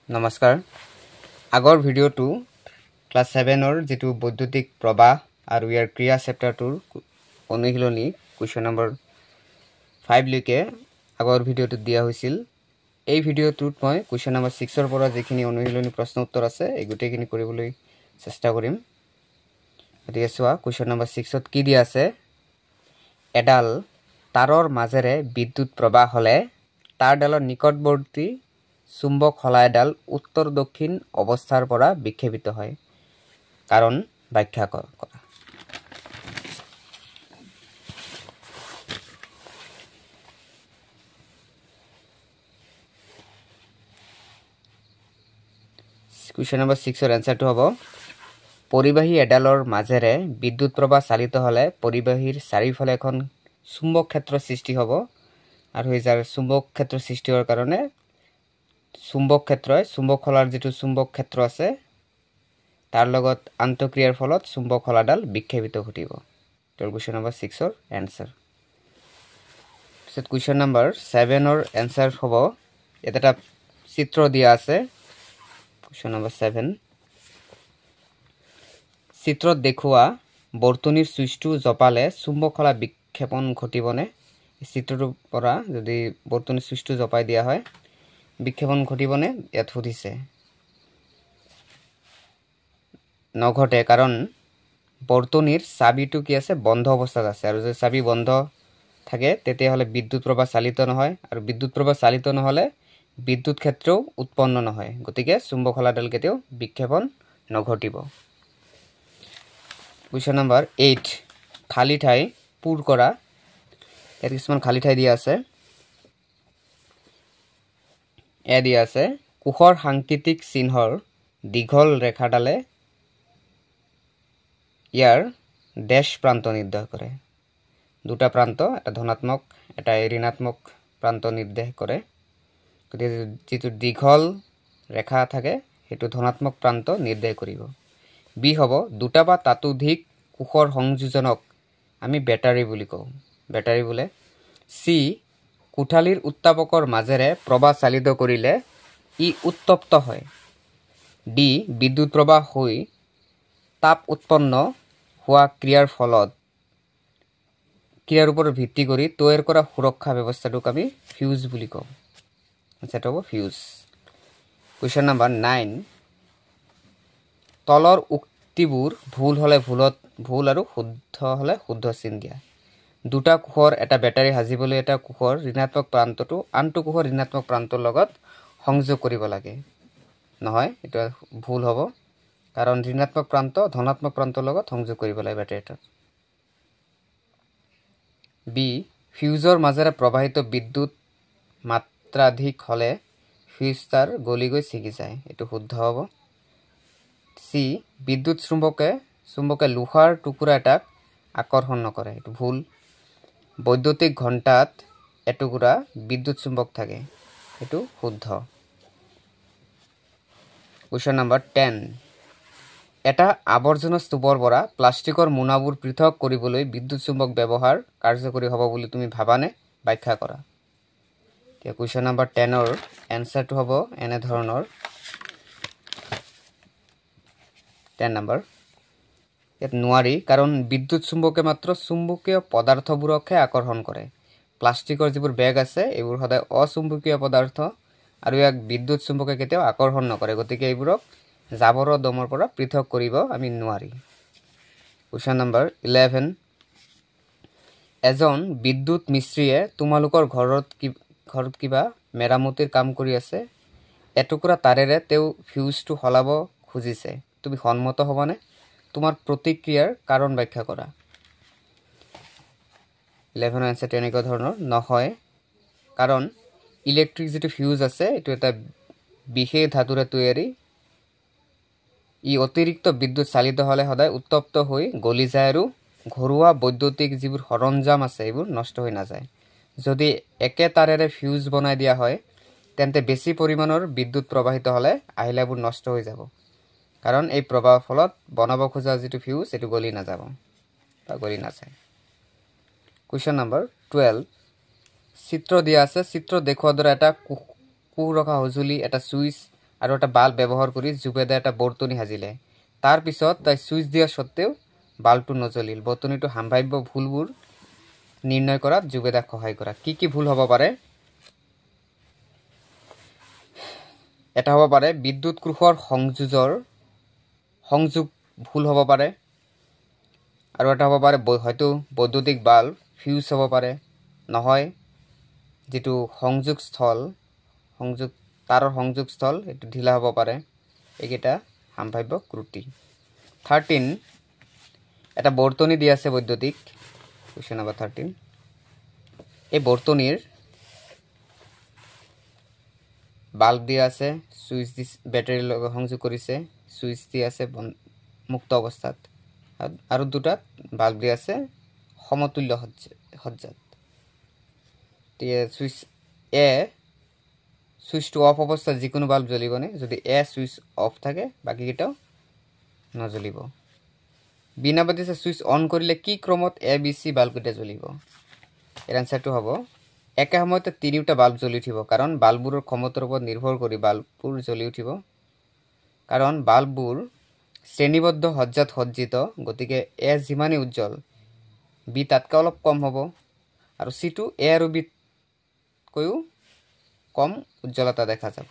নমস্কাৰ আগৰ ভিডিঅ'টো ক্লাছ 7 ৰ যেটো বৈদ্যুতিক প্ৰবাহ আৰু ইয়াৰ ক্ৰিয়া চেপ্টাৰটোৰ অনুশীলনী কোৱেশ্চন নম্বৰ 5 লৈকে আগৰ ভিডিঅ'টো দিয়া হৈছিল এই ভিডিঅ'টোত মই কোৱেশ্চন নম্বৰ 6 ৰ পৰা যেখিনি অনুশীলনী প্ৰশ্ন উত্তৰ আছে এই গুটেখিনি কৰিবলৈ চেষ্টা কৰিম এতিয়া চোৱা কোৱেশ্চন নম্বৰ 6 ত কি দিয়া আছে এডাল তাৰৰ মাজেৰে বিদ্যুৎ প্ৰবাহ হলে তাৰডালৰ নিকটৱৰ্তী চুম্বক হলাইডাল উত্তৰ দক্ষিণ অৱস্থাৰ পৰা বিক্ষেপিত হয় কাৰণ ব্যাখ্যা কৰা কোৱেশ্চন নম্বৰ 6 ৰ আনসাৰটো হ'ব পৰিবাহী এডালৰ মাজেৰে বিদ্যুৎ প্ৰবাহ চালিত হলে পৰিবাহীৰ চাৰিফালে এখন চুম্বক ক্ষেত্ৰ সৃষ্টি হ'ব আৰু এই যাৰ চুম্বক ক্ষেত্ৰ সৃষ্টি হোৱাৰ কাৰণে চুম্বক ক্ষেত্ৰই চুম্বক খলাৰ যেটো চুম্বক ক্ষেত্ৰ আছে তাৰ লগত আন্তঃক্ৰিয়াৰ ফলত চুম্বক খলাডাল বিক্ষেপিত ঘটিব তো কোৱেশ্চন নম্বৰ 6 ৰ আনসাৰ সেট কোৱেশ্চন নম্বৰ 7 ৰ আনসাৰ হ'ব এটা চিত্ৰ দিয়া আছে কোৱেশ্চন নম্বৰ 7 চিত্ৰত দেখুৱা বৰ্তনীৰ সুইচটো জপালে চুম্বক খলা বিক্ষেপণ ঘটিবনে চিত্ৰটোৰ পৰা যদি বৰ্তনীৰ সুইচটো জপাই দিয়া হয় বিক্ষেপণ ঘটিবনে ইয়াত সুধিছে নঘটে কাৰণ বৰ্তনীৰ চাবিটো কি আছে বন্ধ অৱস্থাত আছে আৰু যদি চাবি বন্ধ থাকে তেতিয়া হলে বিদ্যুৎ প্ৰবাহ চালিত নহয় আৰু বিদ্যুৎ প্ৰবাহ চালিত নহলে বিদ্যুৎ ক্ষেত্ৰও উৎপন্ন নহয় গতিকে চুম্বক খলাডাল কেতিয়াও বিক্ষেপণ নঘটিব কোৱেশ্চন নম্বৰ 8 খালি ঠাই পূৰ কৰা ইয়াত কিছুমান খালি ঠাই দিয়া আছে দিয়া আছে কোষৰ সাংকেতিক চিহ্নৰ দীঘল ৰেখাডালে ইয়াৰ ড্যাশ প্ৰান্ত নিৰ্দেশ কৰে দুটা প্ৰান্ত এটা ধনাত্মক এটা ঋণাত্মক প্ৰান্ত নিৰ্দেশ কৰে গতিকে যেটো দীঘল ৰেখা থাকে হেতু ধনাত্মক প্ৰান্ত নিৰ্দেশ কৰিব বি হ'ব দুটা বা তাতোধিক কোষৰ সংযোজনক আমি ব্যাটাৰী বুলি কওঁ ব্যাটাৰী বোলে সি কোঠালিৰ উত্তাপকৰ মাজেৰে প্ৰবাহ চালিত কৰিলে ই উত্তপ্ত হয় ডি বিদ্যুৎ প্ৰবাহ হৈ তাপ উৎপন্ন হোৱা ক্ৰিয়াৰ ফলত ক্ৰিয়াৰ ওপৰত ভিত্তি কৰি তৈয়াৰ কৰা সুৰক্ষা ব্যৱস্থাটোক আমি ফিউজ বুলি কওঁ সেটা হ'ব ফিউজ কোৱেশ্চন নম্বৰ 9 তলৰ উক্তিবোৰ ভুল হলে ভুল আৰু শুদ্ধ হলে শুদ্ধ চিন দিয়া দুটা কোষৰ এটা ব্যাটাৰী হাজিবলৈ এটা কোষৰ ঋণাত্মক প্ৰান্তটো আনটো কোষৰ ঋণাত্মক প্ৰান্তৰ লগত সংযোগ কৰিব লাগে নহয় এটা ভুল হ'ব কাৰণ ঋণাত্মক প্ৰান্ত ধনাত্মক প্ৰান্তৰ লগত সংযোগ কৰিব লাগে ব্যাটাৰীটো বি ফিউজৰ মাজেৰে প্ৰবাহিত বিদ্যুৎ মাত্ৰাধিক হলে ফিউজটাৰ গলি গৈ ছিগি যায় এটো শুদ্ধ হ'ব সি বিদ্যুৎ চুম্বকে লোহাৰ টুকুৰা এটাক আকৰ্ষণ নকৰে এটো ভুল বৈদ্যুতিক ঘণ্টাত এটুকুৰা বিদ্যুৎ চুম্বক থাকে এটো শুদ্ধ কোৱেশ্চন নম্বৰ 10 এটা আৱৰ্জনা স্তূপৰ পৰা প্লাষ্টিকৰ মোনাবোৰ পৃথক কৰিবলৈ বিদ্যুৎ চুম্বক ব্যৱহাৰ কাৰ্যকৰী হ'ব বুলি তুমি ভাবানে ব্যাখ্যা কৰা এতিয়া কোৱেশ্চন নম্বৰ 10 ৰ আনসাৰটো হ'ব এনে ধৰণৰ 10 নম্বৰ ইয়াত নোৱাৰি কাৰণ বিদ্যুৎ চুম্বকে মাত্ৰ চুম্বকীয় পদাৰ্থবোৰকহে আকৰ্ষণ কৰে প্লাষ্টিকৰ যিবোৰ বেগ আছে এইবোৰ সদায় অচুম্বকীয় পদাৰ্থ আৰু ইয়াক বিদ্যুৎ চুম্বকে কেতিয়াও আকৰ্ষণ নকৰে গতিকে এইবোৰক জাবৰ দমৰ পৰা পৃথক কৰিব আমি নোৱাৰি কোৱেশ্চন নম্বৰ 11 এজন বিদ্যুৎ মিস্ত্ৰীয়ে তোমালোকৰ ঘৰত কিবা মেৰামতিৰ কাম কৰি আছে এটুকুৰা তাৰেৰে তেও ফিউজটো হলাব খুজিছে তুমি সন্মত হ'বানে তোমাৰ প্ৰতিক্ৰিয়াৰ কাৰণ ব্যাখ্যা কৰা 11 আনসাৰ তেনেকুৱা ধৰণৰ নহয় কাৰণ ইলেক্ট্ৰিক যেটো ফিউজ আছে এটো এটা বিশেষ ধাতুৰে তৈয়াৰী ই অতিৰিক্ত বিদ্যুৎ চালিত হলে সদায় উত্তপ্ত হৈ গলি যায় আৰু ঘৰুৱা বৈদ্যুতিক যিবোৰ সৰঞ্জাম আছে এইবোৰ নষ্ট হৈ নাযায় যদি একে তাৰেৰে ফিউজ বনাই দিয়া হয় তেন্তে বেছি পৰিমাণৰ বিদ্যুৎ প্ৰবাহিত হলে আহিলাবোৰ নষ্ট হৈ যাব কাৰণ এই প্ৰবাহৰ ফলত বনাব খোজা যেটো ফিউজ এটো গলি নাযাব বা গলি নাযায় কোৱেশ্চন নম্বৰ 12 চিত্ৰ দিয়া আছে চিত্ৰ দেখুৱাৰ দৰে এটা কোষ ৰখা হজুলি এটা সুইচ আৰু এটা বাল্ব ব্যৱহাৰ কৰি জুবেদা এটা বৰ্তনী সাজিলে তাৰ পিছত তাই সুইচ দিয়া সত্ত্বেও বাল্বটো নজ্বলিল বৰ্তনীটো সম্ভাৱ্য ভুলবোৰ নিৰ্ণয় কৰাত জুবেদাক সহায় কৰা কি ভুল হ'ব পাৰে এটা হ'ব পাৰে বিদ্যুৎ কোষৰ সংযোগ ভুল হ'ব পাৰে আৰু এটা হ'ব পাৰে হয়তো বৈদ্যুতিক বাল্ব ফিউজ হ'ব পাৰে নহয় যেটো তাৰৰ সংযোগস্থল এটো ঢিলা হ'ব পাৰে এইকেইটা সম্ভাৱ্য ত্ৰুটি 13 এটা বৰ্তনী দিয়া আছে বৈদ্যুতিক কোৱেশ্চন নম্বৰ 13 এই বৰ্তনীৰ বাল্ব দিয়া আছে সুইচ দি ব্যাটাৰীৰ লগত সংযোগ কৰিছে সুইচ দি আছে মুক্ত অৱস্থাত আৰু দুটা বাল্ব দিয়া আছে সমতুল্য সজ্জাত সুইচটো অফ অৱস্থাত যিকোনো বাল্ব জ্বলিব নে যদি সুইচ অফ থাকে বাকি কেইটাও নজ্বলিব বিনা বাতিছে সুইচ অন কৰিলে কি ক্ৰমত ABC বাল্ব কেইটা জ্বলিব এৰ আনসাৰটো হ'ব একে সময়তে তিনিটা বাল্ব জ্বলি উঠিব কাৰণ বাল্ববোৰৰ ক্ষমতাৰ ওপৰত নিৰ্ভৰ কৰি বাল্ববোৰ জ্বলি উঠিব কাৰণ বাল্ববোৰ শ্ৰেণীবদ্ধ সজ্জাত সজ্জিত গতিকে A যিমানে উজ্জ্বল B তাতকৈ অলপ কম হ'ব আৰু C টো A আৰু B কৈও কম উজ্জ্বলতা দেখা যাব